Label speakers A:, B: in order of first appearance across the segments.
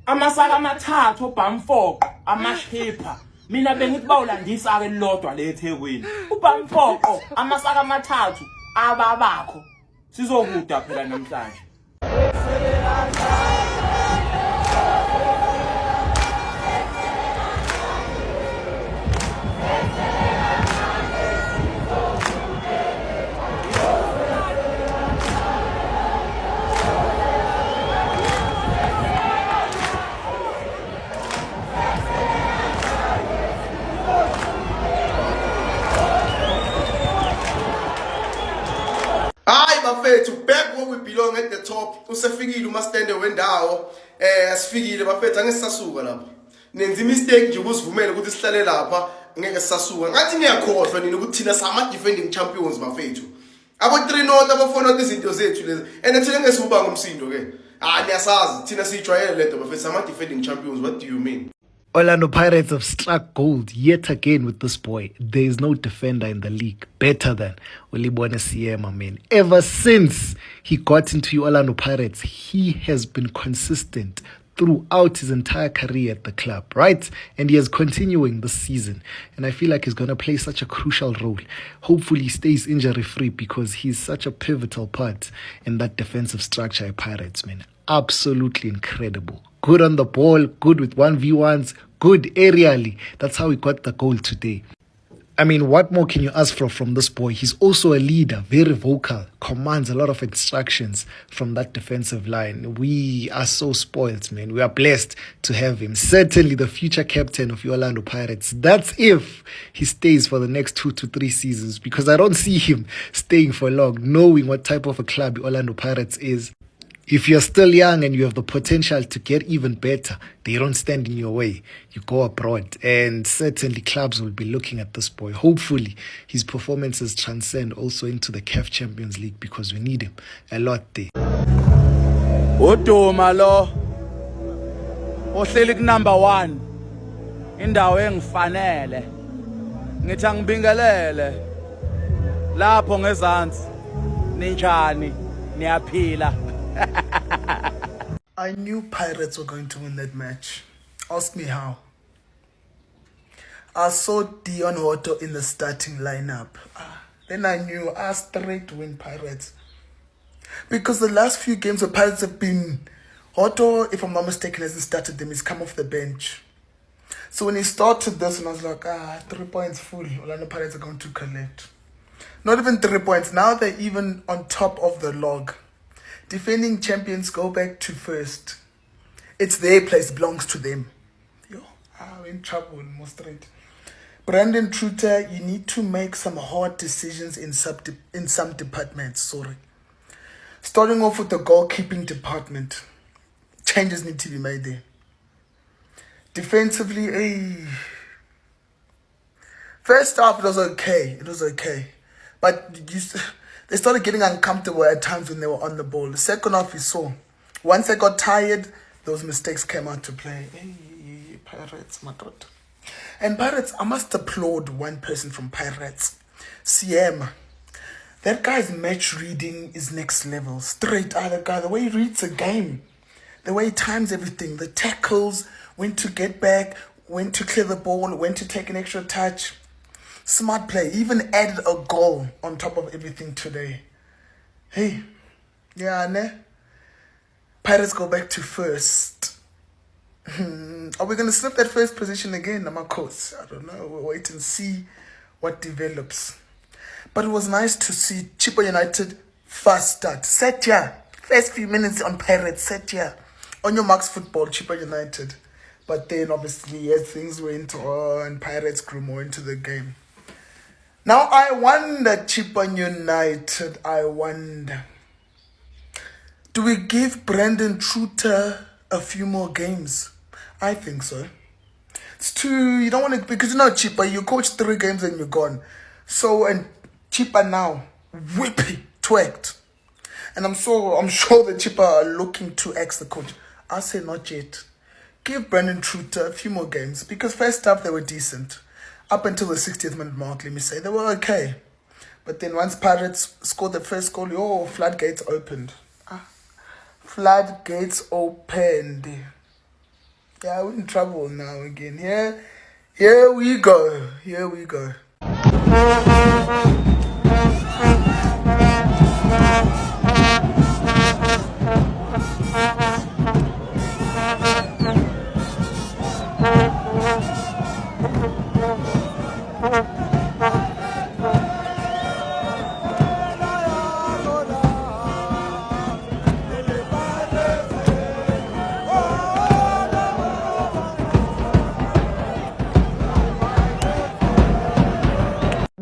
A: Amasaka amathathu oBhamfoqo amashipha. Mina bengithi bawulandisa ke lodwa le eThekwini. uBhamfoqo amasaka amathathu ababakho. Sizokuda phela namhlanje.
B: Bafethu, back where we belong at the top. Usefikile uMastende wendawo. Asifikile bafethu, angisasuka lapha. Nenza mistake nje ukusivumela ukuthi sihlale lapha, ngeke sisasuka. Ngathi ngiyakhohlwa nina ukuthi thina sama defending champions bafethu. Abo 3 not abafona ukuthi izinto zethu lezi. Thina ngesibuba ngomsindo ke. Niyasazi thina sijwayele lento bafethu sama defending champions. What do you mean?
C: Orlando Pirates have struck gold yet again with this boy. There is no defender in the league better than Olibone Siema, man. Ever since he got into Orlando Pirates, he has been consistent throughout his entire career at the club, right? And he is continuing this season. And I feel like he's going to play such a crucial role. Hopefully he stays injury-free because he's such a pivotal part in that defensive structure at Pirates, man. Absolutely incredible. Good on the ball, good with 1v1s, good aerially. That's how he got the goal today. I mean, what more can you ask for from this boy? He's also a leader, very vocal, commands a lot of instructions from that defensive line. We are so spoiled, man. We are blessed to have him. Certainly the future captain of Orlando Pirates. That's if he stays for the next 2 to 3 seasons, because I don't see him staying for long, knowing what type of a club Orlando Pirates is. If you're still young and you have the potential to get even better, they don't stand in your way. You go abroad, and certainly clubs will be looking at this boy. Hopefully, his performances transcend also into the CAF Champions League, because we need him a lot there.
A: Uduma lo ohleli ku number 1 indawo engifanele. Ngithi angibingelele lapho ngezansi. Ninjani? Niyaphila?
D: I knew Pirates were going to win that match. Ask me how. I saw Dion Otto in the starting lineup. Then I knew I straight win Pirates. Because the last few games of Pirates have been... Otto, if I'm not mistaken, hasn't started them. He's come off the bench. So when he started this, and I was like, 3 points full. Orlando Pirates are going to collect. Not even 3 points. Now they're even on top of the log. Defending champions go back to first. It's their place, belongs to them. We're in trouble, more straight. Brandon Truter, you need to make some hard decisions in some departments. Sorry. Starting off with the goalkeeping department. Changes need to be made there. Defensively, first half, it was okay. But they started getting uncomfortable at times when they were on the ball. The second half, you saw. Once they got tired, those mistakes came out to play. Pirates, my God. And Pirates, I must applaud one person from Pirates. Siema. That guy's match reading is next level. Straight out of guy. The way he reads a game. The way he times everything. The tackles, when to get back, when to clear the ball, when to take an extra touch. Smart play. Even added a goal on top of everything today. Hey. Yeah, ne? Pirates go back to first. Are we going to slip that first position again, Namakos? I don't know. We'll wait and see what develops. But it was nice to see Chippa United fast start. Set here. First few minutes on Pirates. Set here. On your marks football, Chippa United. But then obviously as things went on, Pirates grew more into the game. Now I wonder, Chippa United, do we give Brandon Truter a few more games? I think so. It's too, you don't want to, because you know Chippa, you coach 3 games and you're gone. So, and Chippa now, whippy, twacked. And I'm sure that Chippa are looking to ask the coach. I say not yet. Give Brandon Truter a few more games, because first up they were decent. Up until the 60th minute mark, let me say, they were okay. But then once Pirates scored the first goal, floodgates opened. Floodgates opened. Yeah, we're in trouble now again. Here we go. Here we go.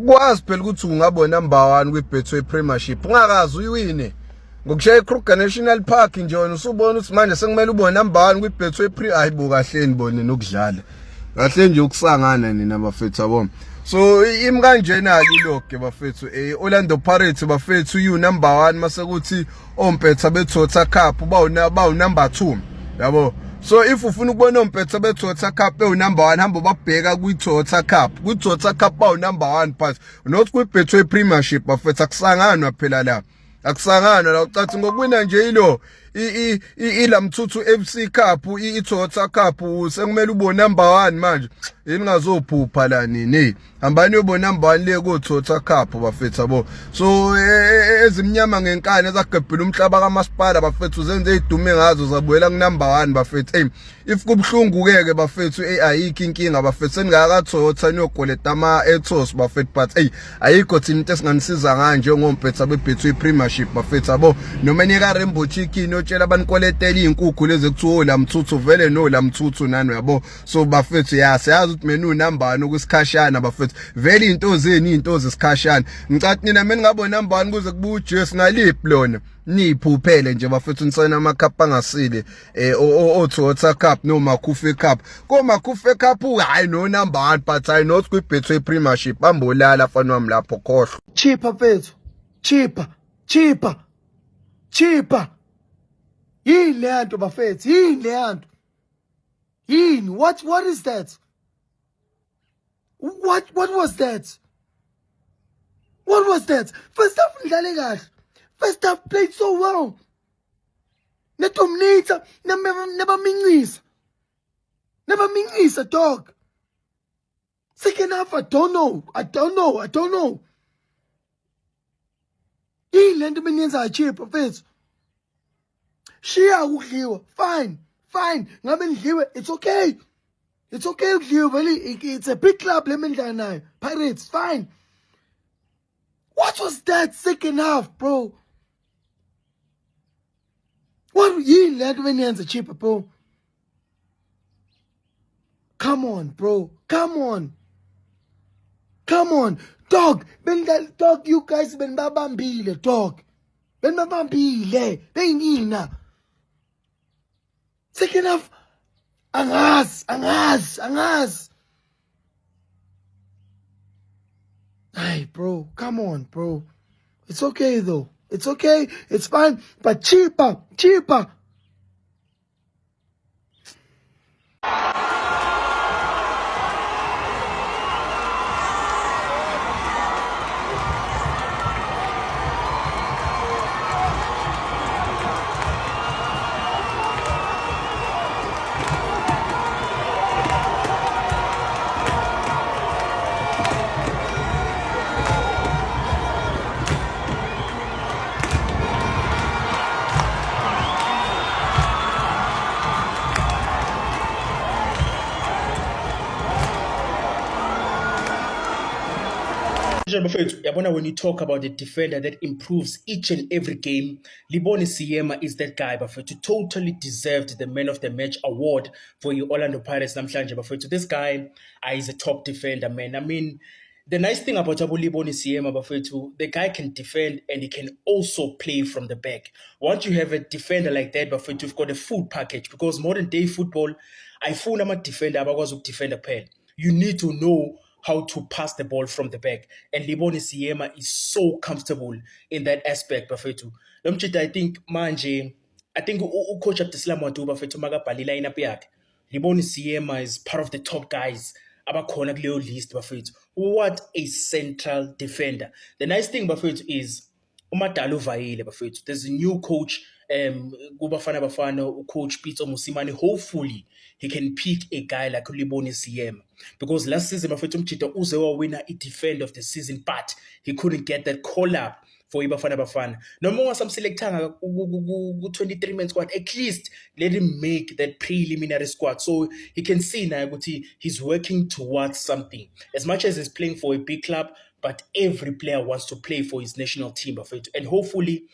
E: Kwazi phela ukuthi ungaba number 1 kwi-Betway Premiership ungakazi uyiwine ngokushaya iKruger National Park nje wena usubona ukuthi manje sekumele ube number 1 kwi-Betway ayibo kahleni bone nokudlala kahle nje ukusangana nina bafethu yabo. So imi kanjena ke iloge bafethu Orlando Pirates bafethu you number 1 mase kuthi ompetha beToyota Cup bawu number 2 yabo. So if ufuna ukubona ompetha beToyota Cup number 1 hamba babheka kwiToyota Cup kwiToyota Cup bawu number 1 but not kwi-Betway Premiership bafethu akusanganwa phela la akusanganwa la ucathi ngokuwina nje ilo ilamthuthu FC Cup iToyota Cup sekumele ube number 1 manje yini ngazophupha la nini hambani ubo number 1 le kuToyota Cup bafethu yabo. So ezimnyama ngenkani ezagebhela umhlaba kaMasipala bafethu zenze idume ngazo zabuyela ku number 1 bafethu. If kubhlungu ke bafethu ayikho inkinga bafethu seningaka Toyota niyogoleta ama ethos bafethu but ayikho thina into esinganisiza kanje ngompetha beBetway Premiership bafethu yabo. Noma nika Rainbow Chicken otshela abanikoletela izinkukhu lezi kuthiwa lamthuthu vele no lamthuthu nani yabo. So bafethu siyazi ukuthi menu number 1 ukusikhashana bafethu vele into zeni into zesikhashana ngicathi nina mina ngabo number 1 kuze kubuye uJesu naliphi lona niphuphele nje bafethu nisana amacup angasile Toyota Cup no Makufe Cup ko Makufe Cup hayi no number 1 but I not kwi-Betway Premiership bambolala afana wami lapho khohlo
C: Cheaper, Pedro. Cheaper. Yini leyanto bafethu, yini leyanto. Yini, what is that? What was that? What was that? First half ngidlale kahle. First half played so well. Netomnitsa, never mincisa, dog. Second half, I don't know. Yini lento beniyenza achipa mfethu. Shiya ukudliwa. Fine. Ngabe ngidliwe, it's okay. It's okay ukudliwa, vele it's a big club lemendlala nayo. Pirates, fine. What was that second half, bro? What yini lento beniyenza achipa, bro? Come on, bro. Come on. Dog, you guys benibabambile, dog. Benibabambile. Beyinina. Second half, angazi. Hey, bro, come on, bro. It's okay, though. It's okay. It's fine. But cheaper.
F: When you talk about a defender that improves each and every game, Libone Siema is that guy. Bafethu totally deserved the Man of the Match award for your Orlando Pirates namhlanje. Bafethu this guy is a top defender, man. I mean, the nice thing about Libone Siema, Bafethu, the guy can defend and he can also play from the back. Once you have a defender like that, Bafethu, you've got a full package because modern day football, I found I'm a defender, I was a defender pair. You need to know how to pass the ball from the back. And Libone Siema is so comfortable in that aspect, Bafethu. I think Coach Abdeslam Wadu Bafethu makabhalile lineup yakhe. Libone Siema is part of the top guys abakhona kuleyo list, Bafethu. What a central defender. The nice thing, Bafethu, is uMadala uvayile, Bafethu. There's a new coach Kubafana Bafana, coach Peter Musimani, hopefully he can pick a guy like Ulibone Siema. Because last season, Bafana Mchita Uzewa winner a defend of the season, but he couldn't get that call up for Bafana Bafana. No more some selectanga 23-man squad. At least let him make that preliminary squad so he can see now he's working towards something. As much as he's playing for a big club, but every player wants to play for his national team, and hopefully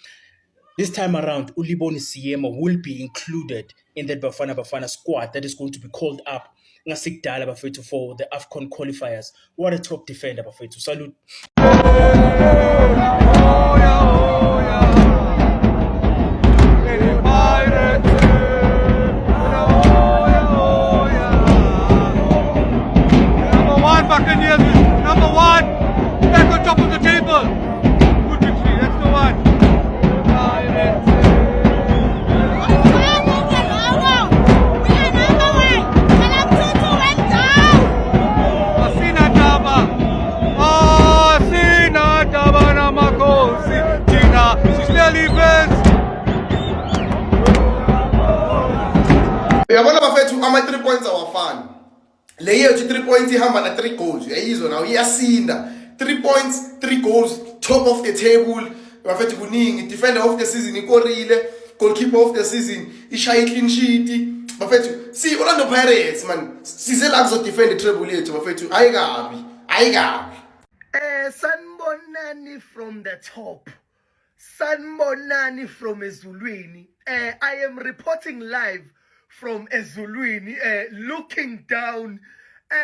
F: this time around, Ulibone Siema will be included in that Bafana Bafana squad that is going to be called up for the AFCON qualifiers. What a top defender, Bafetu. Salute.
G: Number one, Buccaneers, number one, back on top of the table. Good victory, that's the one.
B: Uyabona bafethu ama 3 points awafani. Le yethu 3 points ihamba na 3 goals. Uyayizwa nawo iyasinda. 3 points, 3 goals, top of the table. Bafethu kuningi, defender of the season ikorile, goalkeeper of the season ishaye clean sheet. Bafethu, see Orlando Pirates man, size la kuzo defend the treble yethu bafethu. Ayikabi.
C: Sanbonani from the top. Sanbonani from Ezulwini. I am reporting live from Ezulwini, looking down.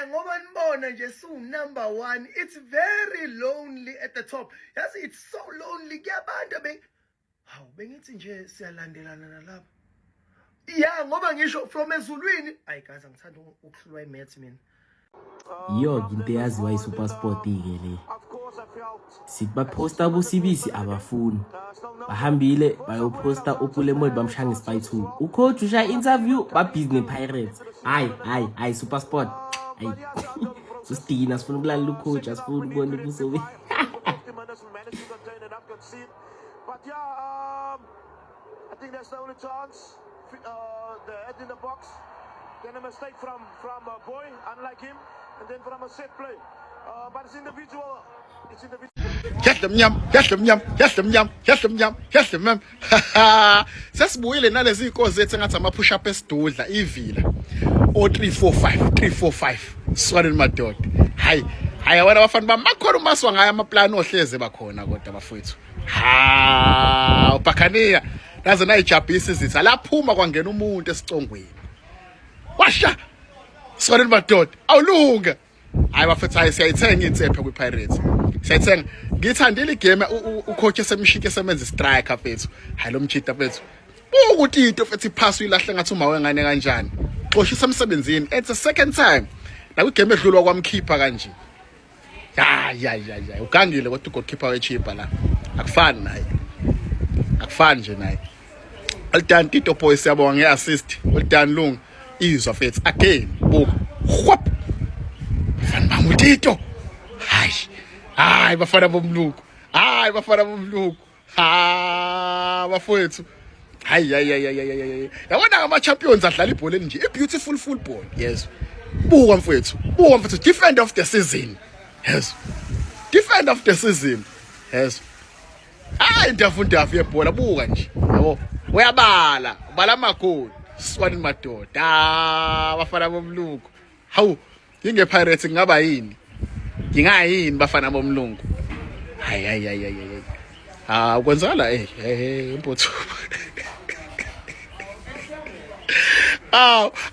C: Ngoba nibona nje number 1. It's very lonely at the top. Yes, it's so lonely. Kuyabantu bengithi nje siyalandelana nalapha. Yeah, ngoba ngisho from Ezulwini. Ayi guys, angithanda ukuhlulwa imaths mina.
H: Yo, into yaziwa iSuperSport ke le. Sithi baposta busibisi abafuni. Bahambile bayoposta uPulemol bamshanga iSpy 2. Ucoach usha interview ba Business Pirates. Hayi SuperSport. Hayi. Sustina sifuna ukulala ucoach asifuna ukubona ubusobe.
G: But yeah, I think that's the only chance. The head in the box. Then a mistake from Boy, unlike him, and then from a set play. But it's individual.
I: Yes, them yum. Sesibuyile nalezi inkozi ethi ngathi ama push up esidudla ivila. O 345. Swane madoda. Hayi wena bafana bamakhona umaswa ngayo ama plan ohleze bakhona kodwa bafowethu. Ubakania nazo nayijabhisi izitha laphuma kwangena umuntu esicongweni. Washa swane madoda awulunga. Hayi bafethu hayi siyayithenga insephe kwiPirates. Siyayithenga ngithandile igame ucoach esemshike semenza striker fethu. Hayi lo mchita fethu. Ukuthi into fethu ipass uyilahle ngathi uma wengane kanjani. Xoshisa emsebenzini. It's the second time. La kwigame edlulwa kwamkhipha kanje. Ya. Ugangile kodwa ugoalkeeper wechipa la. Akufani naye. Akufani nje naye. Aldan Tito Boy siyabonga ngeassist. Aldan Lung izwa fethu again. Buka. Hwap. Bafana bamutito. Hayi bafana bomluku. Bafowethu. Hayi. Yabona ama champions adlala ibhola nje. A beautiful football. Yes. Buka mfowethu. Defender of the season. Yes. Defender of the season. Yes. Indafunda yebhola buka nje. Yabo. Uyabala, ubala amagoli. Swane madoda. Bafana bomluku. Hawu. NgingePirates ngaba yini? Ngingayini bafana bomlungu. Hayi. Ukwenzala impotho.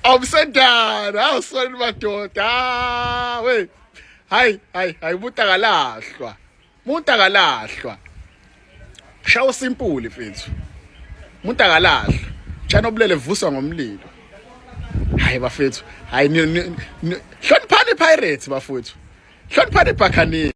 I: Awumsendana, awusona madoda. We. Hayi, umuntu akalahlwa. Shawo simple mfethu. Umuntu akalahlwa. Tshana obulele vuswa ngomlilo. Hayi bafethu, hayi hloniphani iPirates bafethu. Hloniphani iBuccaneers.